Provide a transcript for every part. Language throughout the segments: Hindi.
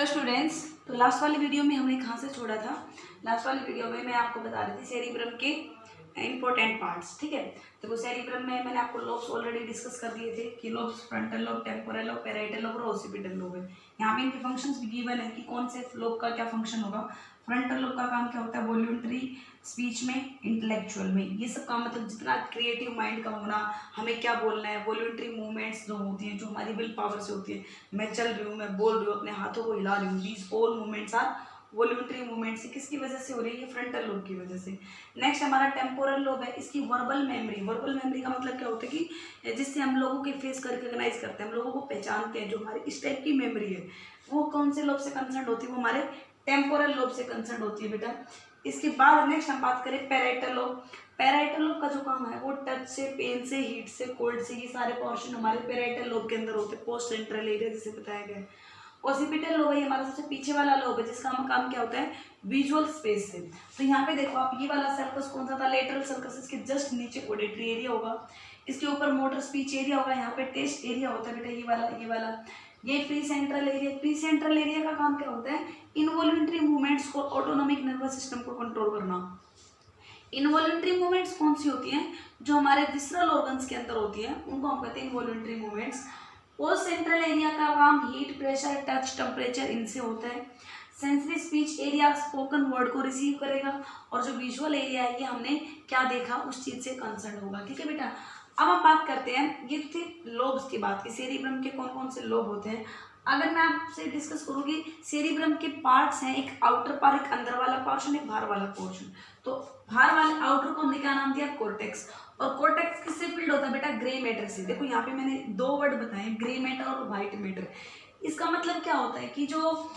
Hello students. तो लास्ट वाली वीडियो में हमने कहाँ से छोड़ा था? लास्ट वाली वीडियो में मैं आपको बता रही थी सेरिब्रम के इंपॉर्टेंट पार्ट्स। ठीक है, देखो सेरिब्रम में मैंने आपको लोब्स ऑलरेडी डिस्कस कर दिए थे कि lobes frontal lobe, temporal lobe, parietal lobe और ओसिपिटल लोब है। यहाँ पे इनके फंक्शंस भी गिवन है कि कौन से लोब का क्या फंक्शन होगा। फ्रंटल लोब का काम क्या होता है? वॉल्यूंटरी स्पीच में, इंटेलेक्चुअल में, ये सब काम मतलब जितना क्रिएटिव माइंड का होना, हमें क्या बोलना है, वॉल्यूंटरी मूवमेंट्स जो होती हैं, जो हमारी विल पावर से होती है, मैं चल रही हूँ, मैं बोल रही हूँ, अपने हाथों को हिला रही हूँ, these all movements are voluntary movements. किसकी वजह से हो रही है? फ्रंटल लोब की वजह से। नेक्स्ट हमारा टेम्पोरल लोब है, इसकी वर्बल मेमोरी। वर्बल मेमोरी का मतलब क्या होता है कि जिससे हम लोगों के फेस कर रिकॉग्नाइज करते हैं, हम लोगों को पहचानते हैं, जो हमारी इस टाइप की मेमोरी है वो कौन से लोब से कंसर्न होती है? वो हमारे टेम्पोरल लोब से कंसर्न होती है बेटा। इसके बाद नेक्स्ट हम बात करें पैराइटल लोब। पैराइटल लोब का जो काम है वो टच से, पेन से, हीट से, कोल्ड से, ये सारे पोर्शन हमारे पैराइटल लोब के अंदर होते हैं, पोस्ट सेंट्रल एरिया जिसे बताया गया है। ओसिपिटल लोब है हमारा सबसे पीछे वाला लोब है, जिसका काम क्या होता है? विजुअल स्पेस से। तो यहाँ पे देखो आप, ये वाला सर्कस कौन सा था? Lateral sulcus. इसके जस्ट नीचे ऑडिटरी एरिया होगा, इसके ऊपर मोटर स्पीच एरिया होगा, यहाँ पे टेस्ट एरिया होता है बेटा, ये वाला ये pre central area. Pre central area का काम क्या होता है? इनवॉल्यूंटरी मूवमेंट्स को, ऑटोनॉमिक नर्वस सिस्टम को कंट्रोल करना। इनवॉल्यूंटरी मूवमेंट्स कौन सी होती हैं? जो हमारे विसरल ऑर्गन्स के अंदर होती हैं, उनको हम कहते हैं involuntary movements. Post central area का काम हीट, प्रेशर, टच, टेम्परेचर, इनसे होता है। Sensory speech area spoken word को रिसीव करेगा, और जो विजुअल एरिया है ये हमने क्या देखा उस चीज से कंसर्न होगा। ठीक है बेटा, अब हम बात करते हैं, ये थे लोब्स की बात की, सेरिब्रम के कौन कौन से लोब होते हैं। अगर मैं आपसे डिस्कस करूंगी, सेरिब्रम के पार्ट्स हैं, एक आउटर पार्ट, एक अंदर वाला पोर्शन, एक बाहर वाला पोर्शन। तो बाहर वाले आउटर को हमने क्या नाम दिया? कॉर्टेक्स। और कॉर्टेक्स किससे फिल्ड होता है बेटा? ग्रे मैटर से। देखो यहाँ पे मैंने दो वर्ड बताए, ग्रे मैटर और व्हाइट मैटर। इसका मतलब क्या होता है कि जो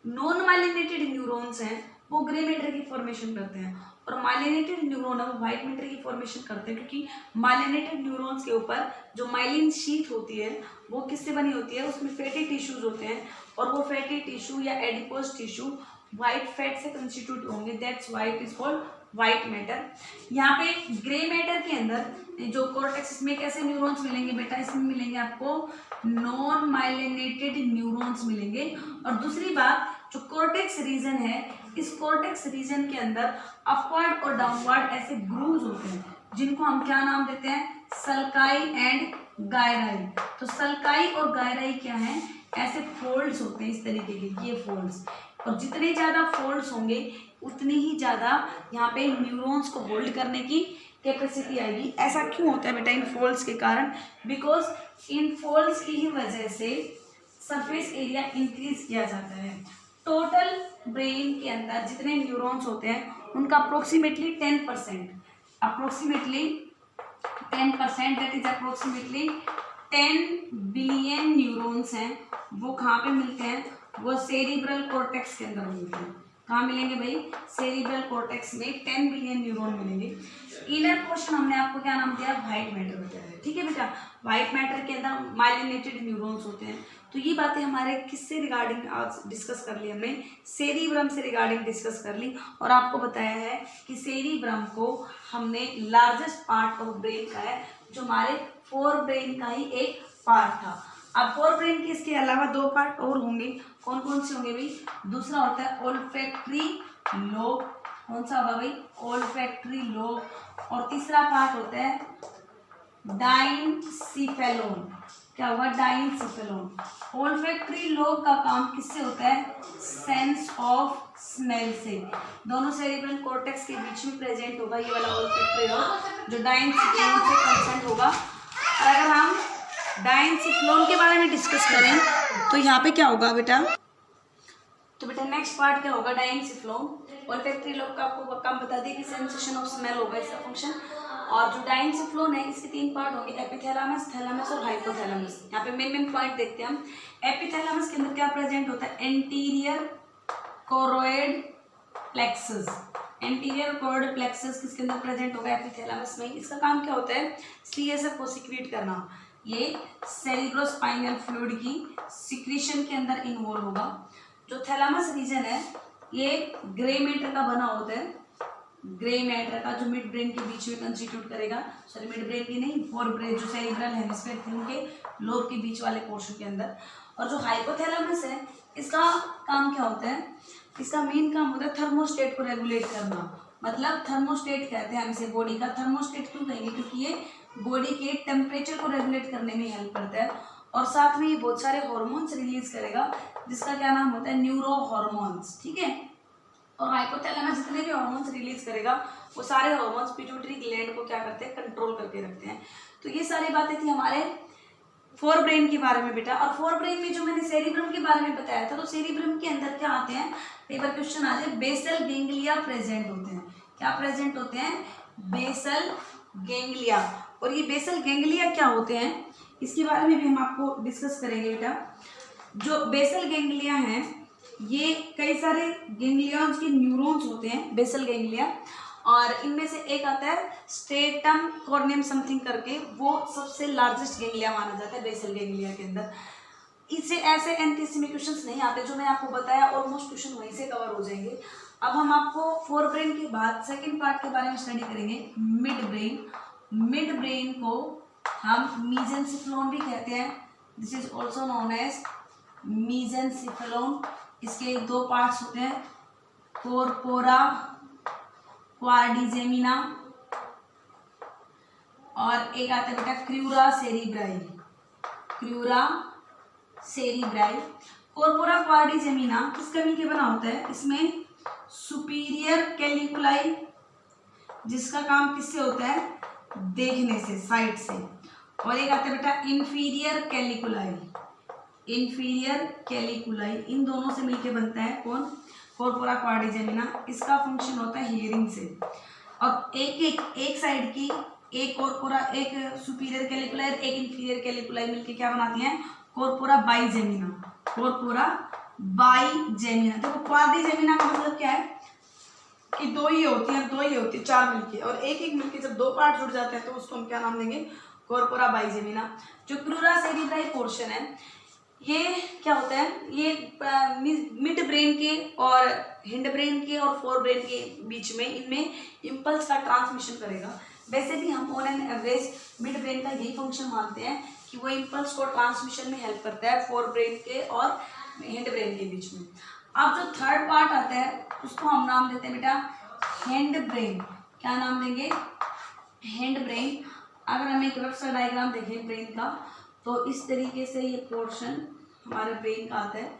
नॉन माइलिनेटेड न्यूरॉन्स हैं वो ग्रे मैटर की फॉर्मेशन करते हैं, और माइलिनेटेड न्यूरॉन है वो व्हाइट मैटर की फॉर्मेशन करते हैं, क्योंकि माइलिनेटेड न्यूरॉन्स के ऊपर जो माइलिन शीथ होती है वो किससे बनी होती है? उसमें फैटी टिश्यूज होते हैं, और वो फैटी टिश्यू या एडिपोज टिश्यू व्हाइट फैट से कंस्टिट्यूट होंगे, that's why it is called white matter. यहाँ पे ग्रे मैटर के अंदर जो कॉर्टेक्स, इसमें कैसे न्यूरॉन्स मिलेंगे बेटा? इसमें मिलेंगे आपको नॉन माइलिनेटेड न्यूरॉन्स मिलेंगे। और दूसरी बात, जो कॉर्टेक्स रीजन है, इस कॉर्टेक्स रीजन के अंदर अपवर्ड और डाउनवर्ड ऐसे ग्रूव्स होते हैं, जिनको हम क्या नाम देते हैं? Sulci and gyri. तो सल्काई और गायराई क्या है? ऐसे फोल्ड्स होते हैं इस तरीके के, ये फोल्ड्स। और जितने ज्यादा फोल्ड्स होंगे उतनी ही ज्यादा यहाँ पे न्यूरॉन्स को होल्ड करने की कैपेसिटी आएगी। ऐसा क्यों होता है बेटा? इन फोल्ड्स के कारण, बिकॉज इन फोल्ड्स की ही वजह से सरफेस एरिया इंक्रीज किया जाता है। टोटल ब्रेन के अंदर जितने न्यूरॉन्स होते हैं उनका approximately 10%, that is approximately 10 billion neurons हैं। वो कहाँ पे मिलते हैं? वो सेरिब्रल कॉर्टेक्स के अंदर मिलते हैं। कहाँ मिलेंगे भाई? सेरिब्रल कॉर्टेक्स में 10 बिलियन न्यूरॉन मिलेंगे। इनर पोर्शन हमने आपको क्या नाम दिया? व्हाइट मैटर बताया है। ठीक है बेटा, व्हाइट मैटर के अंदर माइलिनेटेड न्यूरॉन्स होते हैं। तो ये बातें हमारे किससे रिगार्डिंग आज डिस्कस कर ली हमने? सेरिब्रम से रिगार्डिंग डिस्कस कर ली, और आपको बताया है कि सेरिब्रम को हमने लार्जेस्ट पार्ट ऑफ ब्रेन का है, जो हमारे फोर ब्रेन का ही एक पार्ट था। अब फोर ब्रेन के इसके अलावा दो पार्ट और होंगे, कौन कौन से होंगे भाई? दूसरा होता है ओल्फैक्टरी लोब। कौन सा होगा भाई? Olfactory lobe. और तीसरा पार्ट होता है डाइनसिफेलोन। क्या होगा? डाइनसिफेलोन। ओल्फैक्टरी लोब का काम किससे होता है? सेंस ऑफ स्मेल से। दोनों सेरिब्रल कॉर्टेक्स के बीच में प्रेजेंट होगा ये वाला ओल्फैक्टरी लोब, जो डाइनसिफेलोन से कंसर्न होगा। और अगर हम डाइनसिफेलोन के बारे में डिस्कस करें तो यहाँ पे क्या होगा बेटा? तो बेटा नेक्स्ट पार्ट क्या होगा? डाइनसिफेलोन। ओल्फैक्टरी लोब का आपको काम बता दिया कि सेंसेशन ऑफ स्मेल होगा इसका फंक्शन। और जो डाइनसिफेलोन है इसके तीन पार्ट होंगे, एपिथैलेमस, थैलेमस और हाइपोथैलेमस। यहाँ पे मेन पॉइंट देखते हैं हम। एपिथैलेमस के अंदर क्या प्रेजेंट होता है? Anterior choroid plexus. Anterior choroid plexus किसके अंदर प्रेजेंट होगा? एपिथैलेमस में। इसका काम क्या होता है? सीएसएफ को सिक्रीट करना। ये सेरिब्रोस्पाइनल फ्लूइड की सिक्रीशन के अंदर इन्वॉल्व होगा। जो थैलेमस रीजन है ये ग्रे मैटर का बना होता है, ग्रे मैटर का, जो मिड ब्रेन के बीच में कंस्टिट्यूट करेगा, सॉरी मिड ब्रेन की नहीं, फोर ब्रेन जो सेरिब्रल हेमिस्फीयर थे उनके लोब के बीच वाले पोर्शन के अंदर। और जो हाइपोथैलेमस है इसका काम क्या होता है, इसका मेन काम होता है थर्मोस्टेट को रेगुलेट करना। मतलब थर्मोस्टेट कहते हैं हम इसे, बॉडी का थर्मोस्टेट क्यों कहेंगे, क्योंकि ये बॉडी के टेम्परेचर को रेगुलेट करने में हेल्प करता है। और साथ में ये बहुत सारे हॉर्मोन्स रिलीज करेगा, जिसका क्या नाम होता है, न्यूरो हॉर्मोन्स, ठीक है। और हाइपोथैलेमस जितने भी हॉर्मोन्स रिलीज करेगा वो सारे हॉर्मोन्स पिट्यूटरी ग्लैंड को क्या करते हैं, कंट्रोल करके रखते हैं। तो ये सारी बातें थी हमारे फोर ब्रेन के बारे में बेटा। और फोर ब्रेन में जो मैंने सेरिब्रम के बारे में बताया था, तो सेरिब्रम के अंदर क्या आते हैं, एक बार क्वेश्चन आ जाए, बेसल गेंगलिया प्रेजेंट होते हैं। क्या प्रेजेंट होते हैं, बेसल गेंगलिया। और ये बेसल गेंगलिया क्या होते हैं, इसके बारे में भी हम आपको डिस्कस करेंगे बेटा। जो बेसल गेंगलिया हैं, ये कई सारे गेंगलियॉन्स के न्यूरॉन्स होते हैं बेसल गेंगलिया, और इनमें से एक आता है स्ट्रेटम कॉर्नियम समथिंग करके, वो सबसे लार्जेस्ट गेंगलिया माना जाता है बेसल गेंगलिया के अंदर। इससे ऐसे एनटीसी में क्वेश्चंस नहीं आते, जो मैं आपको बताया ऑलमोस्ट क्वेश्चन वहीं से कवर हो जाएंगे। अब हम आपको फोर ब्रेन के बाद सेकंड पार्ट के बारे में स्टडी करेंगे, मिड ब्रेन। मिड ब्रेन को हम मीजेंसिफेलोन भी कहते हैं, this is also known as mesencephalon. इसके दो पार्ट्स होते हैं, कोर्पोरा क्वाड्रिजेमिना और एक आता है बेटा क्रूरा सेरिब्राई। क्रूरा सेरिब्राई। कोर्पोरा क्वाड्रिजेमिना किस कमी के बना होता है, इसमें सुपीरियर कैलिकुलाई, जिसका काम किससे होता है, देखने से, साइड से। और एक आता है बेटा इंफीरियर कैलिकुलाई। इंफीरियर कैलिकुलाई, इन दोनों से मिलके बनता है कौन, कोर्पोरा क्वाड्रिजेमिना। इसका फंक्शन होता है हियरिंग से। और एक साइड की, एक कोर्पोरा, एक सुपीरियर कैलिकुलाई, एक इंफीरियर कैलिकुलाई मिलके क्या बनाती हैं, कोर्पोरा बाइजेमिना। कोर्पोरा बाइजेमिना। देखो क्वाड्रिजेमिना का मतलब क्या है कि दो ही होती है, चार मिलके, और एक मिलके जब दो पार्ट जुड़ जाते हैं तो उसको हम क्या नाम देंगे, कोर्पोरा बाइजेमिना। जो क्रूरा सेरिब्राई पोर्शन है, ये क्या होता है, ये मिड ब्रेन के और हिंड ब्रेन के और फोर ब्रेन के बीच में, इनमें इम्पल्स का ट्रांसमिशन करेगा। वैसे भी हम on an average mid brain का यही फंक्शन मानते हैं कि वो इम्पल्स को ट्रांसमिशन में हेल्प करता है फोर ब्रेन के और हिंड ब्रेन के बीच में। अब जो थर्ड पार्ट आता है उसको हम नाम देते हैं बेटा हैंड ब्रेन। क्या नाम देंगे, हैंड ब्रेन। अगर हम एक रफ सा डायग्राम देखें ब्रेन का, तो इस तरीके से ये पोर्शन हमारे ब्रेन का आता है,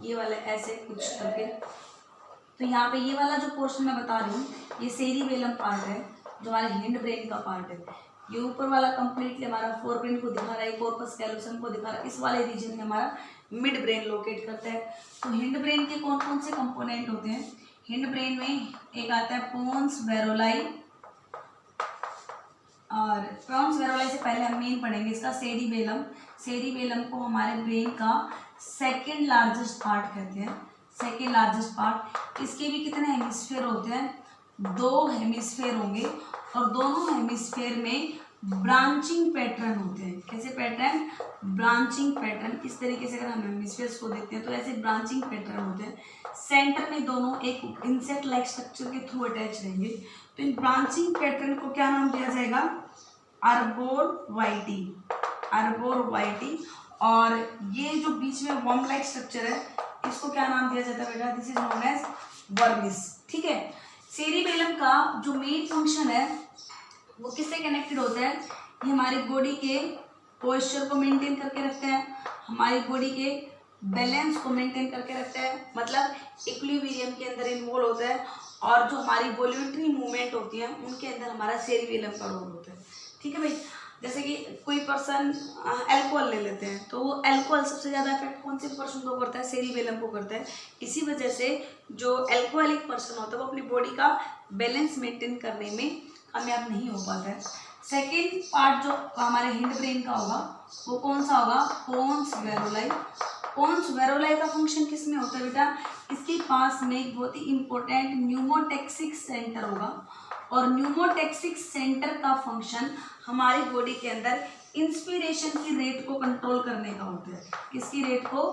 ये वाला ऐसे कुछ करके। तो यहाँ पे ये वाला जो पोर्शन मैं बता रही हूँ, ये सेरिबेलम पार्ट है, जो हमारे हैंड ब्रेन का पार्ट है। ये ऊपर वाला कंप्लीटली हमारा फोर ब्रेन को दिखा रहा है, कॉर्पस कैलोसम को दिखा रहा है, इस वाले रीजन में हमारा मिड ब्रेन लोकेट करता है। तो हिंड ब्रेन के कौन कौन से कंपोनेंट होते हैं, हिंड ब्रेन में एक आता है पोन्स वेरोलाई, और पोन्स वेरोलाई से पहले हम मेन पढ़ेंगे इसका सेरिबेलम। सेरिबेलम को हमारे ब्रेन का सेकेंड लार्जेस्ट पार्ट कहते हैं, सेकेंड लार्जेस्ट पार्ट। इसके भी कितने हेमिस्फेयर होते हैं, दो हेमिस्फेयर होंगे, और दोनों हेमिस्फेयर में ब्रांचिंग पैटर्न होते हैं। कैसे पैटर्न, ब्रांचिंग पैटर्न। इस तरीके से अगर हम हेमिस्फेयर्स को देखते हैं तो ऐसे ब्रांचिंग पैटर्न होते हैं। सेंटर में दोनों एक इंसेक्ट लाइक स्ट्रक्चर के थ्रू अटैच रहेंगे। तो इन ब्रांचिंग पैटर्न को क्या नाम दिया जाएगा, अर्बोरवाइटी, अर्बोरवाइटी। और ये जो बीच में वर्म लाइक स्ट्रक्चर है, इसको क्या नाम दिया जाता है बेटा, this is known as vermis. ठीक है। सेरिबेलम का जो मेन फंक्शन है वो किससे कनेक्टेड होता है, ये हमारी बॉडी के पोस्चर को मेंटेन करके रखता है, हमारी बॉडी के बैलेंस को मेंटेन करके रखता है, मतलब इक्विलिब्रियम के अंदर इन्वॉल्व होता है। और जो हमारी वॉल्यूंटरी मूवमेंट होती है उनके अंदर हमारा सेरिबेलम का रोल होता है। ठीक है भाई। जैसे कि कोई पर्सन अल्कोहल ले लेते हैं, तो वो अल्कोहल सबसे ज़्यादा इफेक्ट कौन से पर्सन को करता है, सेरिबेलम को करता है। इसी वजह से जो अल्कोहलिक पर्सन होता है वो अपनी बॉडी का बैलेंस मेंटेन करने में कामयाब नहीं हो पाता है। सेकेंड पार्ट जो हमारे हिंड ब्रेन का होगा वो कौन सा होगा, पोन्स वेरोलाई। पोन्स वेरोलाई का फंक्शन किस में होता है बेटा, इसके पास में एक बहुत ही इंपॉर्टेंट न्यूमोटेक्सिक सेंटर होगा, और न्यूमोटेक्सिक सेंटर का फंक्शन हमारी बॉडी के अंदर इंस्पिरेशन की रेट को कंट्रोल करने का होता है। किसकी रेट को,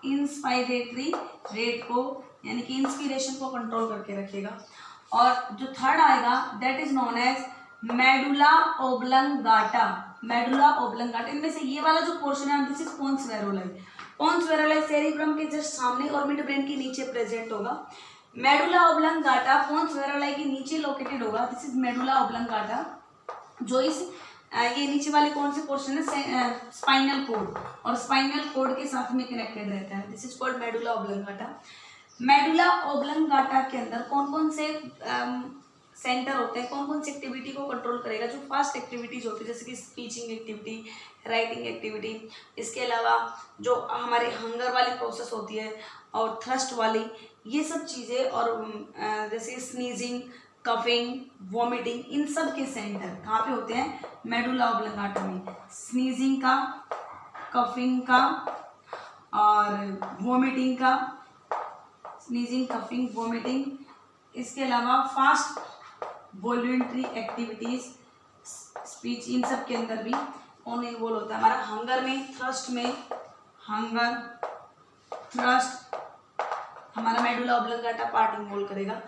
इंस्पायरेटरी रेट को, यानी कि इंस्पिरेशन को कंट्रोल करके रखेगा। और जो थर्ड आएगा that is known as medulla oblongata. Medulla oblongata, इनमें से ये वाला जो पोर्शन है this is pons varolii. Pons varolii cerebrum के जस्ट सामने और मिड ब्रेन के नीचे प्रेजेंट होगा। मेडुला ऑब्लंगाटा पोन्स वेरालाई के नीचे लोकेटेड होगा। दिस इज मेडुला ऑब्लंगाटा, जो इस ये नीचे वाले कौन से पोर्शन है, स्पाइनल कोड, और स्पाइनल कोड के साथ में कनेक्टेड रहता है। This is called medulla oblongata. Medulla oblongata के अंदर कौन कौन से सेंटर होते हैं, कौन कौन सी एक्टिविटी को कंट्रोल करेगा, जो फास्ट एक्टिविटीज होती है जैसे कि स्पीचिंग एक्टिविटी, राइटिंग एक्टिविटी, इसके अलावा जो हमारे हंगर वाली प्रोसेस होती है और थ्रस्ट वाली, ये सब चीज़ें, और जैसे स्नीजिंग, कफिंग, वॉमिटिंग, इन सब के सेंटर कहाँ पे होते हैं, मेडुला ऑब्लंगाटा में। स्नीजिंग का, कफिंग का और वॉमिटिंग का, स्नीजिंग, कफिंग, वॉमिटिंग, इसके अलावा फास्ट वॉल्यूंटरी एक्टिविटीज, स्पीच, इन सब के अंदर भी कौन इन्वॉल्व होता है, हमारा हंगर में, थ्रस्ट में, हंगर, थ्रस्ट, हमारा मेडुला ऑब्लंगाटा पार्ट इन्वॉल्व करेगा।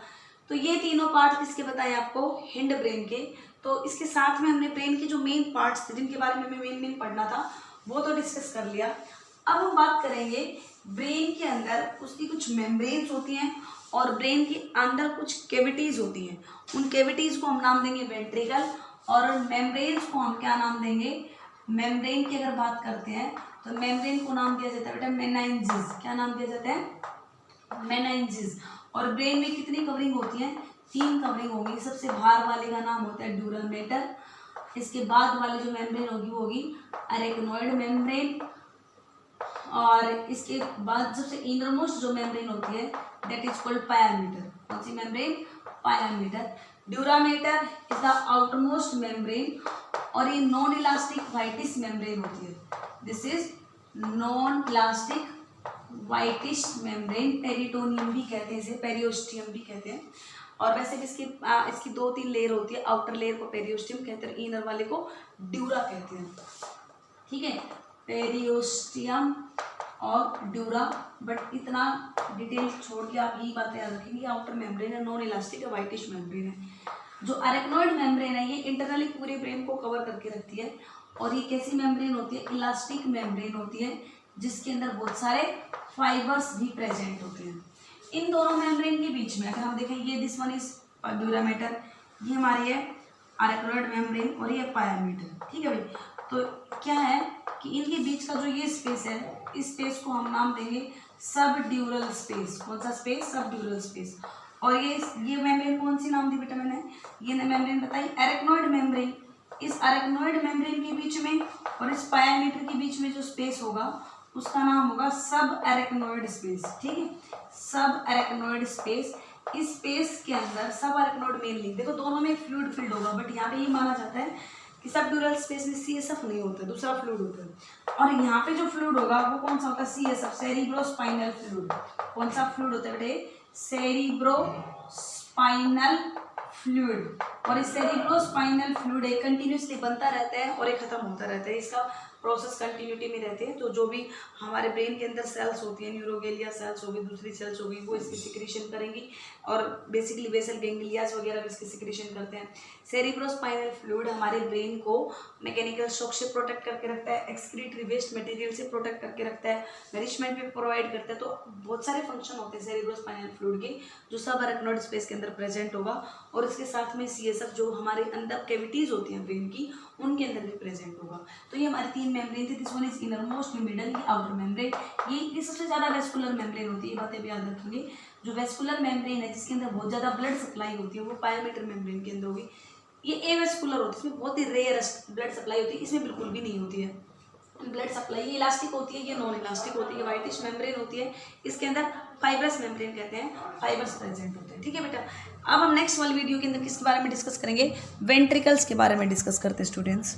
तो ये तीनों पार्ट किसके बताए आपको, हिंड ब्रेन के। तो इसके साथ में हमने ब्रेन के जो मेन पार्ट्स थे जिनके बारे में हमें मेन पढ़ना था वो तो डिस्कस कर लिया। अब हम बात करेंगे ब्रेन के अंदर उसकी कुछ मेम्ब्रेन्स होती हैं और ब्रेन के अंदर कुछ कैविटीज़ होती हैं। उन कैविटीज़ को हम नाम देंगे वेंट्रिकल, और मेम्ब्रेन्स को हम क्या नाम देंगे, मेम्ब्रेन की अगर बात करते हैं तो मेम्ब्रेन को नाम दिया जाता है बेटा मेनाइंजिस। क्या नाम दिया जाता है, मेनाइंजिस। और ब्रेन में कितनी कवरिंग होती है, 3 कवरिंग होगी। सबसे बाहर वाले का नाम होता है ड्यूरल मैटर, इसके बाद वाली जो मेम्ब्रेन होगी वो होगी अरेक्नोइड मेम्ब्रेन, और इसके बाद सबसे इनरमोस्ट जो मेम्ब्रेन होती है दैट इज कॉल्ड पायामीटर। कौन सी membrane, pia mater. Dura mater is the outermost membrane, और ये नॉन इलास्टिक वाइटिश मेम्ब्रेन होती है। This is non elastic whitish membrane, peritoneum भी कहते हैं इसे, पेरियोस्टियम भी कहते हैं। और वैसे भी इसकी 2-3 लेयर होती है। आउटर लेयर को पेरियोस्टियम कहते हैं, इनर वाले को ड्यूरा कहते हैं, ठीक है, पेरियोस्टियम और ड्यूरा। बट इतना डिटेल छोड़ के आप यही बातें याद रखेंगे, आउटर मेम्ब्रेन है, नॉन इलास्टिक है, वाइटिश मेम्ब्रेन है। जो अरेक्नोइड मेम्ब्रेन है ये इंटरनली पूरे ब्रेन को कवर करके रखती है, और ये कैसी मेम्ब्रेन होती है, इलास्टिक मेम्ब्रेन होती है, जिसके अंदर बहुत सारे फाइबर्स भी प्रेजेंट होते हैं। इन दोनों मेम्ब्रेन के बीच में अगर हम देखें, ये दिस वन इज ड्यूरामेटर, ये हमारी है अरेक्नोइड मेम्ब्रेन, और ये पायामीटर, ठीक है भाई। तो क्या है कि इनके बीच का जो ये स्पेस है, इस स्पेस को हम नाम देंगे सब ड्यूरल स्पेस। कौन सा स्पेस, सब ड्यूरल स्पेस। और ये मेम्ब्रेन कौन सी नाम दी बेटा मैंने, ये मेम्ब्रेन बताई अरेक्नोइड मेम्ब्रेन। इस अरेक्नोइड मेम्ब्रेन के बीच में और इस पायामीटर के बीच में जो स्पेस होगा उसका नाम होगा सब अरेक्नोइड स्पेस, ठीक है, सब अरेक्नोइड स्पेस। इस स्पेस के अंदर सब अरेक्नोइड मेनली, देखो दोनों में फ्लूइड फील्ड होगा, बट यहाँ पे ये माना जाता है कि सब ड्यूरल स्पेस में CSF नहीं होता, दूसरा फ्लूइड होता है। और यहाँ पे जो फ्लूइड होगा वो कौन सा होता है, CSF, सेरिब्रोस्पाइनल फ्लूइड। कौन सा फ्लूइड होता है बेटे, सेरिब्रोस्पाइनल फ्लूइड। और इस सेरिब्रोस्पाइनल फ्लूइड एक कंटिन्यूसली बनता रहता है और एक खत्म होता रहता है, इसका प्रोसेस कंटिन्यूटी में रहते हैं। तो जो भी हमारे ब्रेन के अंदर सेल्स होती हैं, न्यूरोगेलिया सेल्स होगी, दूसरी सेल्स होगी, वो इसकी सिक्रीशन करेंगी, और बेसिकली बेसल गैंग्लियाज वगैरह भी इसकी सिक्रीशन करते हैं। सेरिब्रोस्पाइनल फ्लूइड हमारे ब्रेन को मैकेनिकल शॉक से प्रोटेक्ट करके रखता है, एक्सक्रीटरी वेस्ट मटेरियल से प्रोटेक्ट करके रखता है, नरिशमेंट भी प्रोवाइड करता है। तो बहुत सारे फंक्शन होते हैं सेरिब्रोस्पाइनल फ्लूइड के, जो सब अरेक्नोइड स्पेस के अंदर प्रेजेंट होगा, और इसके साथ में CSF जो हमारे अंदर कैविटीज होती हैं ब्रेन की, उनके अंदर भी प्रेजेंट होगा। तो ये हमारी 3 मेम्ब्रेन थी। This one is innermost, middle, outer membrane. ये सबसे ज़्यादा वेस्कुलर मेम्ब्रेन होती है, ये बातें भी याद रखेंगे। जो वेस्कुलर मेम्ब्रेन है जिसके अंदर बहुत ज़्यादा ब्लड सप्लाई होती है वो पायामीटर मेम्ब्रेन के अंदर होगी। ये एवेस्कुलर होती है, इसमें बहुत ही रेयरेस्ट ब्लड सप्लाई होती है, इसमें बिल्कुल भी नहीं होती है ब्लड सप्लाई। ये इलास्टिक होती है, ये नॉन इलास्टिक होती है, वाइटिश मेम्ब्रेन होती है, इसके अंदर फाइब्रस मेम्ब्रेन कहते हैं, फाइबर्स प्रेजेंट होते हैं, ठीक है बेटा। अब हम नेक्स्ट वाली वीडियो के अंदर किसके बारे में डिस्कस करेंगे, वेंट्रिकल्स के बारे में डिस्कस करते हैं स्टूडेंट्स।